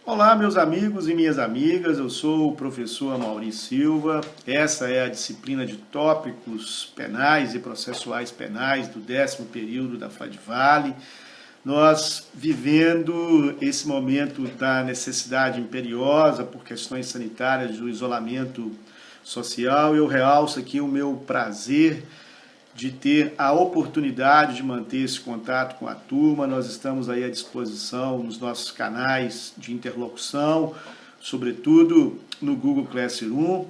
Olá, meus amigos e minhas amigas, eu sou o professor Amaury Silva. Essa é a disciplina de tópicos penais e processuais penais do 10º período da FAD-Vale. Nós vivendo esse momento da necessidade imperiosa por questões sanitárias do isolamento social, eu realço aqui o meu prazer de ter a oportunidade de manter esse contato com a turma. Nós estamos aí à disposição nos nossos canais de interlocução, sobretudo no Google Classroom,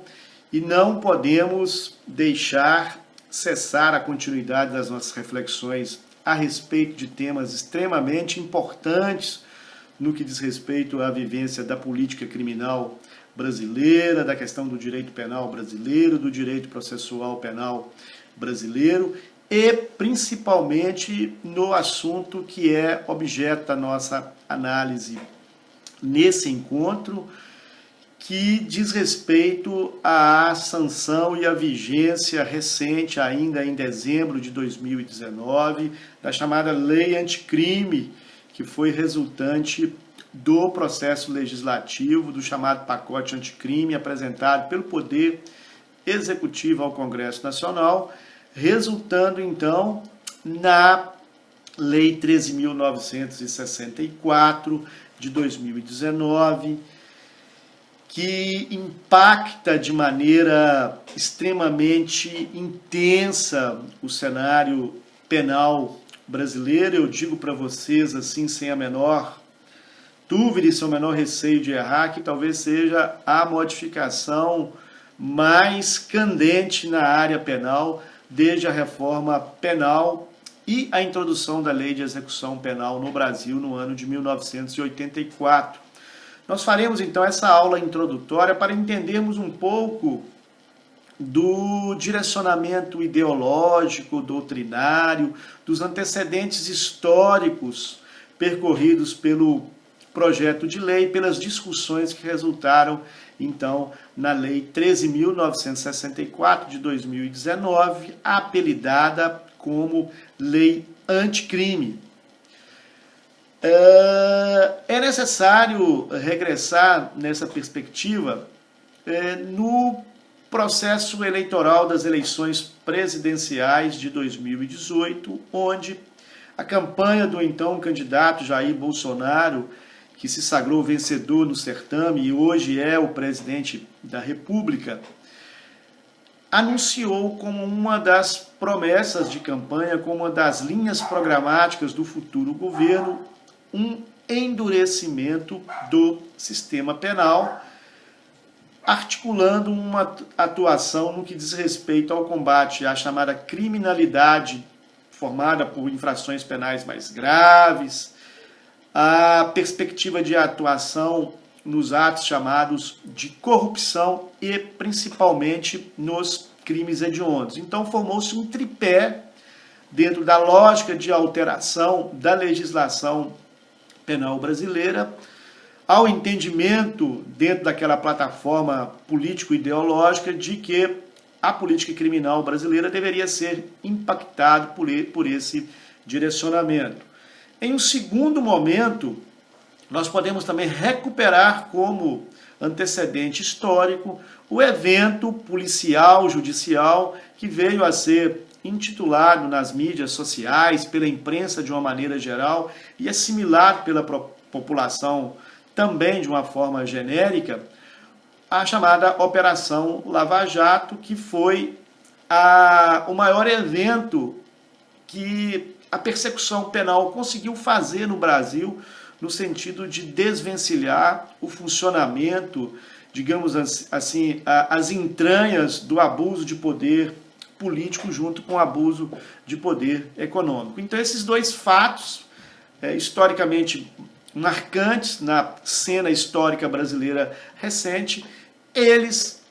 e não podemos deixar cessar a continuidade das nossas reflexões a respeito de temas extremamente importantes no que diz respeito à vivência da política criminal brasileira, da questão do direito penal brasileiro, do direito processual penal brasileiro e principalmente no assunto que é objeto da nossa análise nesse encontro, que diz respeito à sanção e à vigência recente, ainda em dezembro de 2019, da chamada Lei Anticrime, que foi resultante do processo legislativo, do chamado pacote anticrime apresentado pelo Poder Executivo ao Congresso Nacional, resultando então na Lei 13.964 de 2019, que impacta de maneira extremamente intensa o cenário penal brasileiro. Eu digo para vocês assim, sem a menor dúvida e sem o menor receio de errar, que talvez seja a modificação mais candente na área penal desde a reforma penal e a introdução da Lei de Execução Penal no Brasil no ano de 1984. Nós faremos então essa aula introdutória para entendermos um pouco do direcionamento ideológico, doutrinário, dos antecedentes históricos percorridos pelo projeto de lei, pelas discussões que resultaram então na Lei 13.964 de 2019, apelidada como Lei Anticrime. É necessário regressar nessa perspectiva no processo eleitoral das eleições presidenciais de 2018, onde a campanha do então candidato Jair Bolsonaro, que se sagrou vencedor no certame e hoje é o presidente da República, anunciou como uma das promessas de campanha, como uma das linhas programáticas do futuro governo, um endurecimento do sistema penal, articulando uma atuação no que diz respeito ao combate à chamada criminalidade formada por infrações penais mais graves, a perspectiva de atuação nos atos chamados de corrupção e principalmente nos crimes hediondos. Então formou-se um tripé dentro da lógica de alteração da legislação penal brasileira, ao entendimento dentro daquela plataforma político-ideológica de que a política criminal brasileira deveria ser impactada por esse direcionamento. Em um segundo momento, nós podemos também recuperar como antecedente histórico o evento policial, judicial, que veio a ser intitulado nas mídias sociais, pela imprensa de uma maneira geral e assimilado pela população também de uma forma genérica, a chamada Operação Lava Jato, que foi o maior evento que a persecução penal conseguiu fazer no Brasil no sentido de desvencilhar o funcionamento, digamos assim, as entranhas do abuso de poder político junto com o abuso de poder econômico. Então esses dois fatos historicamente marcantes na cena histórica brasileira recente, eles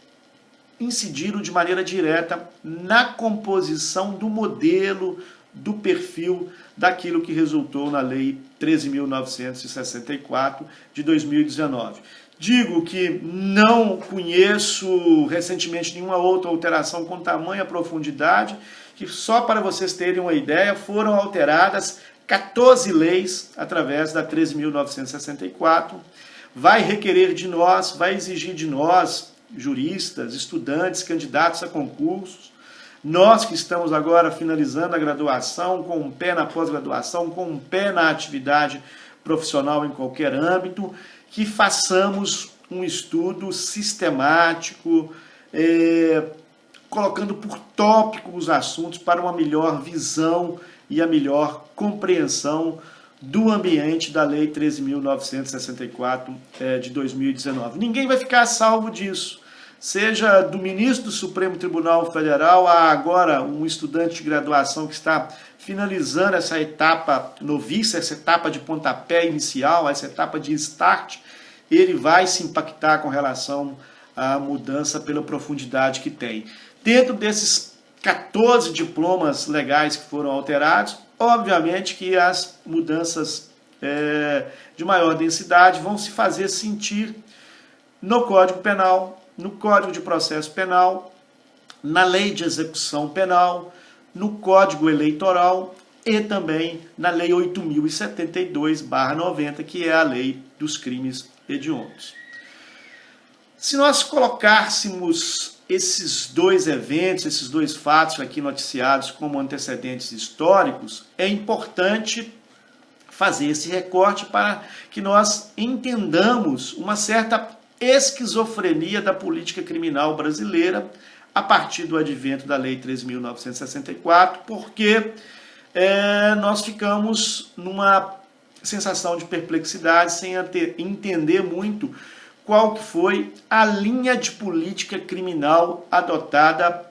incidiram de maneira direta na composição do modelo, do perfil daquilo que resultou na Lei 13.964 de 2019. Digo que não conheço recentemente nenhuma outra alteração com tamanha profundidade, que só para vocês terem uma ideia, foram alteradas 14 leis através da 13.964, vai requerer de nós, vai exigir de nós, juristas, estudantes, candidatos a concursos, nós que estamos agora finalizando a graduação, com um pé na pós-graduação, com um pé na atividade profissional em qualquer âmbito, que façamos um estudo sistemático, colocando por tópico os assuntos para uma melhor visão e a melhor compreensão do ambiente da Lei 13.964 de 2019. Ninguém vai ficar salvo disso, seja do ministro do Supremo Tribunal Federal a agora um estudante de graduação que está finalizando essa etapa noviça, essa etapa de pontapé inicial, essa etapa de start, ele vai se impactar com relação à mudança pela profundidade que tem. Dentro desses 14 diplomas legais que foram alterados, obviamente que as mudanças de maior densidade vão se fazer sentir no Código Penal, no Código de Processo Penal, na Lei de Execução Penal, no Código Eleitoral e também na Lei 8.072/90, que é a Lei dos Crimes Hediondos. Se nós colocássemos esses dois eventos, esses dois fatos aqui noticiados como antecedentes históricos, é importante fazer esse recorte para que nós entendamos uma certa esquizofrenia da política criminal brasileira a partir do advento da Lei 13.964, porque nós ficamos numa sensação de perplexidade sem entender muito qual que foi a linha de política criminal adotada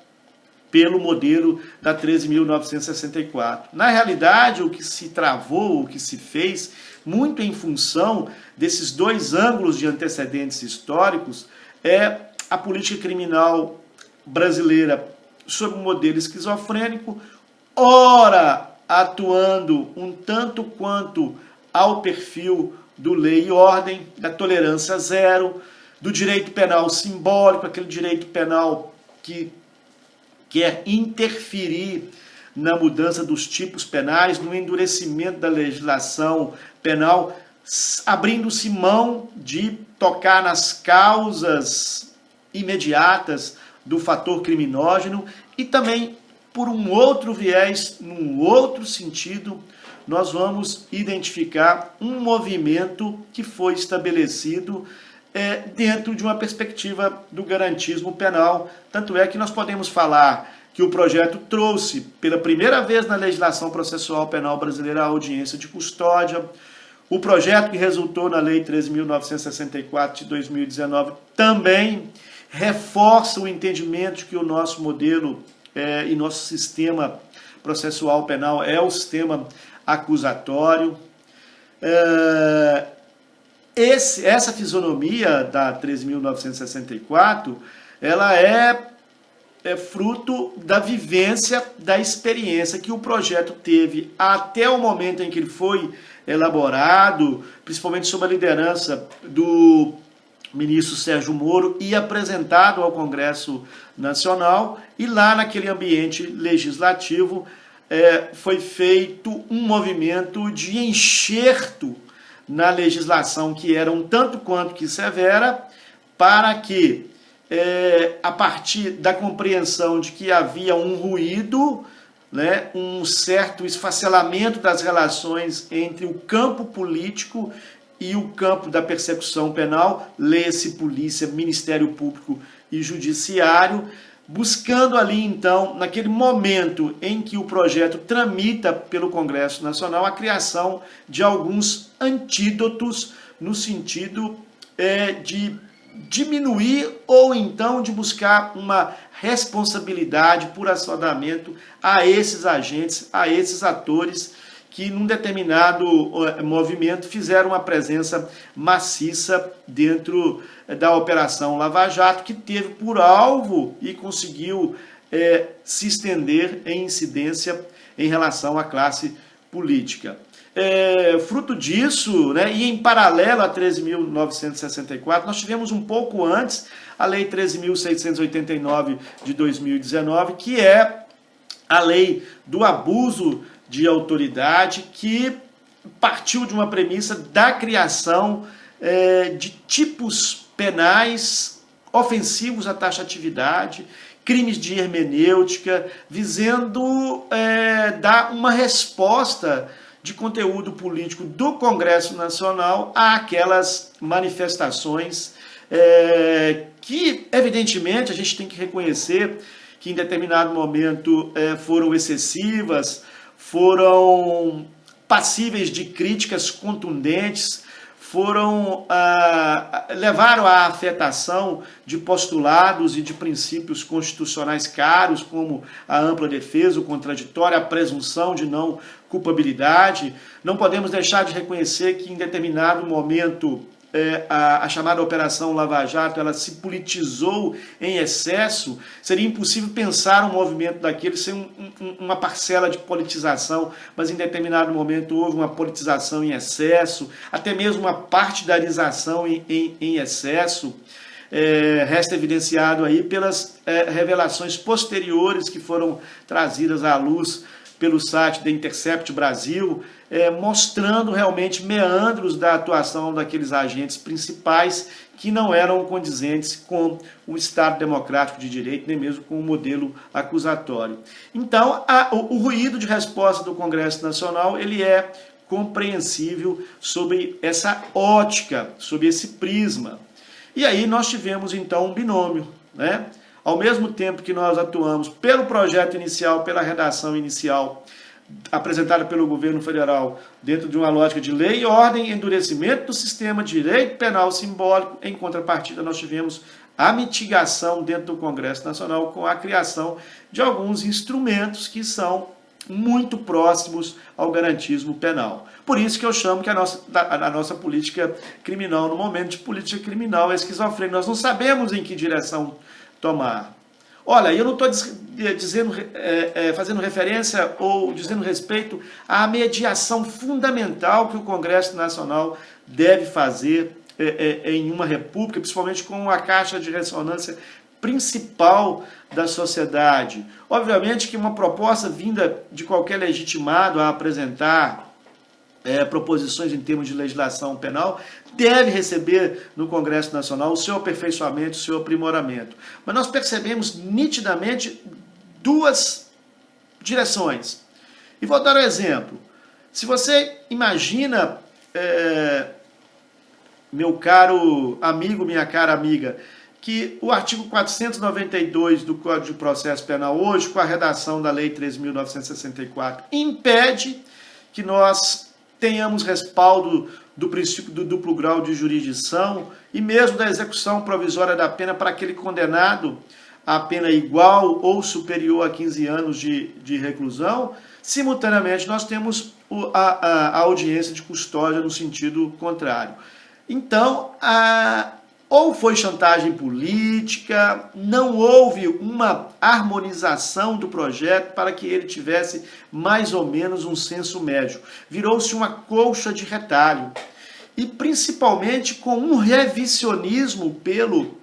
pelo modelo da 13.964. Na realidade, o que se travou, o que se fez, muito em função desses dois ângulos de antecedentes históricos, é a política criminal brasileira sob um modelo esquizofrênico, ora atuando um tanto quanto ao perfil do lei e ordem, da tolerância zero, do direito penal simbólico, aquele direito penal que quer interferir na mudança dos tipos penais, no endurecimento da legislação penal, abrindo-se mão de tocar nas causas imediatas do fator criminógeno e também, por um outro viés, num outro sentido, nós vamos identificar um movimento que foi estabelecido dentro de uma perspectiva do garantismo penal. Tanto é que nós podemos falar que o projeto trouxe, pela primeira vez na legislação processual penal brasileira, a audiência de custódia. O projeto que resultou na Lei 13.964 de 2019 também reforça o entendimento de que o nosso modelo e nosso sistema processual penal é o sistema acusatório. Essa fisionomia da 13.964, ela é fruto da vivência, da experiência que o projeto teve até o momento em que ele foi elaborado, principalmente sob a liderança do ministro Sérgio Moro, e apresentado ao Congresso Nacional, e lá naquele ambiente legislativo foi feito um movimento de enxerto na legislação que era um tanto quanto que severa, para que, a partir da compreensão de que havia um ruído, né, um certo esfacelamento das relações entre o campo político e o campo da persecução penal, lê-se polícia, Ministério Público e Judiciário, buscando ali, então, naquele momento em que o projeto tramita pelo Congresso Nacional, a criação de alguns antídotos no sentido de diminuir ou então de buscar uma responsabilidade por assodamento a esses agentes, a esses atores que num determinado movimento fizeram uma presença maciça dentro da Operação Lava Jato, que teve por alvo e conseguiu se estender em incidência em relação à classe política. Fruto disso, né, e em paralelo a 13.964, nós tivemos um pouco antes a Lei 13.689 de 2019, que é a lei do abuso de autoridade, que partiu de uma premissa da criação de tipos penais ofensivos à taxatividade, crimes de hermenêutica, visando dar uma resposta de conteúdo político do Congresso Nacional àquelas manifestações que, evidentemente, a gente tem que reconhecer que em determinado momento foram excessivas, foram passíveis de críticas contundentes, levaram à afetação de postulados e de princípios constitucionais caros, como a ampla defesa, o contraditório, a presunção de não culpabilidade. Não podemos deixar de reconhecer que em determinado momento a chamada Operação Lava Jato, ela se politizou em excesso. Seria impossível pensar um movimento daquele sem uma parcela de politização, mas em determinado momento houve uma politização em excesso, até mesmo uma partidarização em excesso. Resta evidenciado aí pelas revelações posteriores que foram trazidas à luz pelo site The Intercept Brasil, mostrando realmente meandros da atuação daqueles agentes principais que não eram condizentes com o Estado democrático de direito, nem mesmo com o modelo acusatório. Então, o ruído de resposta do Congresso Nacional, ele é compreensível sob essa ótica, sob esse prisma. E aí nós tivemos então um binômio, né? Ao mesmo tempo que nós atuamos pelo projeto inicial, pela redação inicial, apresentada pelo governo federal, dentro de uma lógica de lei e ordem, endurecimento do sistema de direito penal simbólico, em contrapartida nós tivemos a mitigação dentro do Congresso Nacional com a criação de alguns instrumentos que são muito próximos ao garantismo penal. Por isso que eu chamo que a nossa política criminal, no momento de política criminal, é esquizofrênica. Nós não sabemos em que direção tomar. Olha, eu não estou fazendo referência ou dizendo respeito à mediação fundamental que o Congresso Nacional deve fazer em uma república, principalmente com a caixa de ressonância principal da sociedade. Obviamente que uma proposta vinda de qualquer legitimado a apresentar proposições em termos de legislação penal deve receber no Congresso Nacional o seu aperfeiçoamento, o seu aprimoramento. Mas nós percebemos nitidamente duas direções. E vou dar um exemplo. Se você imagina, meu caro amigo, minha cara amiga, que o artigo 492 do Código de Processo Penal hoje, com a redação da Lei 13.964, impede que nós tenhamos respaldo do princípio do duplo grau de jurisdição e mesmo da execução provisória da pena para aquele condenado a pena igual ou superior a 15 anos de reclusão. Simultaneamente, nós temos a audiência de custódia no sentido contrário. Então, ou foi chantagem política, não houve uma harmonização do projeto para que ele tivesse mais ou menos um senso médio. Virou-se uma colcha de retalho. E principalmente com um revisionismo pelo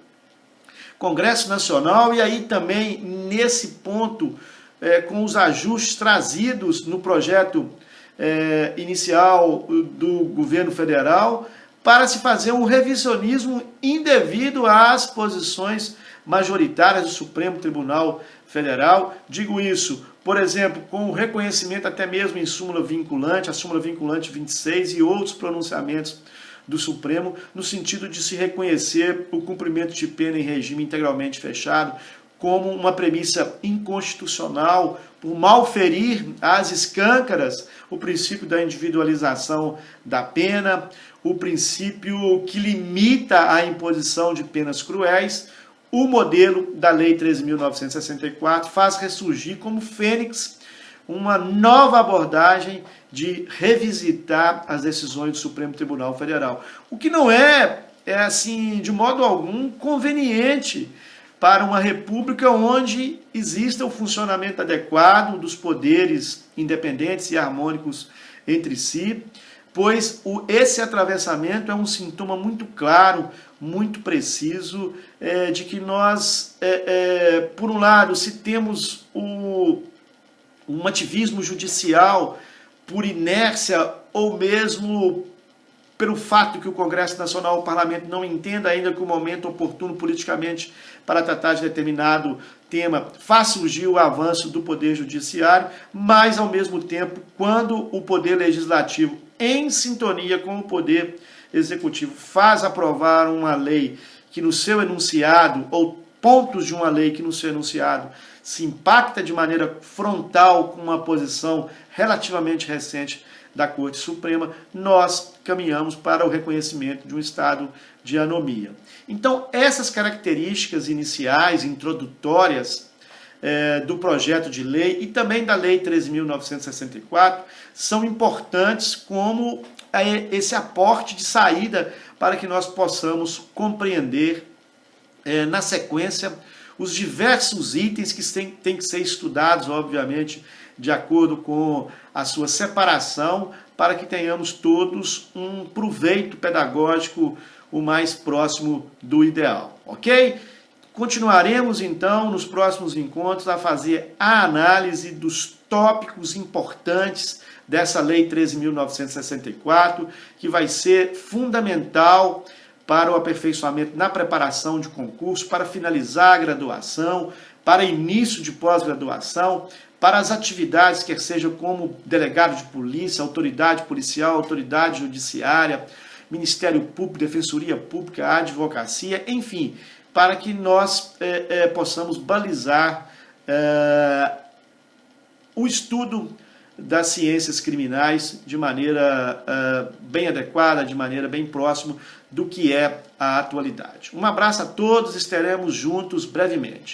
Congresso Nacional, e aí também nesse ponto, com os ajustes trazidos no projeto inicial do governo federal, para se fazer um revisionismo indevido às posições majoritárias do Supremo Tribunal Federal. Digo isso, por exemplo, com o reconhecimento até mesmo em súmula vinculante, a súmula vinculante 26 e outros pronunciamentos do Supremo, no sentido de se reconhecer o cumprimento de pena em regime integralmente fechado como uma premissa inconstitucional, por malferir às escâncaras o princípio da individualização da pena, o princípio que limita a imposição de penas cruéis. O modelo da Lei 13.964 faz ressurgir como fênix uma nova abordagem de revisitar as decisões do Supremo Tribunal Federal. O que não é assim, de modo algum, conveniente para uma república onde exista o funcionamento adequado dos poderes independentes e harmônicos entre si, pois esse atravessamento é um sintoma muito claro, muito preciso, de que nós, por um lado, se temos um ativismo judicial por inércia ou mesmo pelo fato que o Congresso Nacional, o Parlamento, não entenda ainda que o momento oportuno politicamente para tratar de determinado tema faz surgir o avanço do Poder Judiciário, mas, ao mesmo tempo, quando o Poder Legislativo, em sintonia com o Poder Executivo, faz aprovar uma lei que no seu enunciado, ou pontos de uma lei que no seu enunciado se impacta de maneira frontal com uma posição relativamente recente da Corte Suprema, nós caminhamos para o reconhecimento de um estado de anomia. Então, essas características iniciais, introdutórias do projeto de lei e também da Lei 13.964 são importantes como esse aporte de saída para que nós possamos compreender na sequência os diversos itens que têm que ser estudados, obviamente, de acordo com a sua separação, para que tenhamos todos um proveito pedagógico o mais próximo do ideal, ok? Continuaremos, então, nos próximos encontros a fazer a análise dos tópicos importantes dessa Lei 13.964, que vai ser fundamental para o aperfeiçoamento na preparação de concurso, para finalizar a graduação, para início de pós-graduação, para as atividades, quer seja como delegado de polícia, autoridade policial, autoridade judiciária, Ministério Público, Defensoria Pública, Advocacia, enfim, para que nós possamos balizar o estudo das ciências criminais de maneira bem adequada, de maneira bem próxima do que é a atualidade. Um abraço a todos, estaremos juntos brevemente.